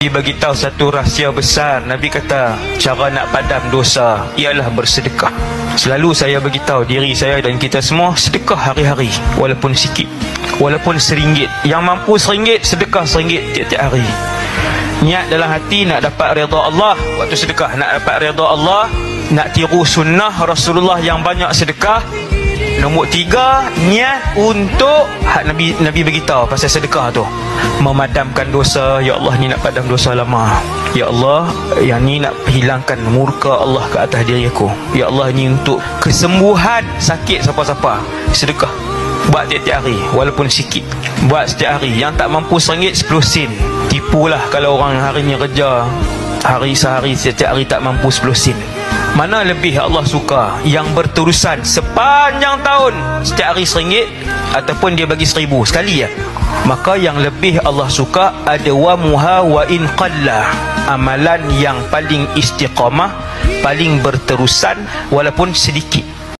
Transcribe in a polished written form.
Nabi bagi tahu satu rahsia besar. Nabi kata cara nak padam dosa ialah bersedekah. Selalu saya bagi tahu diri saya dan kita semua, sedekah hari-hari walaupun sikit, walaupun RM1. Yang mampu RM1, sedekah RM1 tiap-tiap hari. Niat dalam hati nak dapat redha Allah waktu sedekah, nak dapat redha Allah, nak tiru sunnah Rasulullah yang banyak sedekah. Nombor 3, niat untuk Nabi beritahu pasal sedekah tu, memadamkan dosa. Ya Allah, ni nak padam dosa lama. Ya Allah, yang ni nak hilangkan murka Allah ke atas diri aku. Ya Allah, ni untuk kesembuhan sakit siapa-siapa. Sedekah buat tiap-tiap hari walaupun sikit. Buat setiap hari. Yang tak mampu RM1, 10 sen. Tipulah kalau orang hari ni kerja hari sehari, setiap hari tak mampu 10 sen. Mana lebih Allah suka? Yang berterusan sepanjang tahun, setiap hari RM1, ataupun dia bagi RM1,000 sekali ya? Maka yang lebih Allah suka ada wa muha wa in qalla, amalan yang paling istiqamah, paling berterusan walaupun sedikit.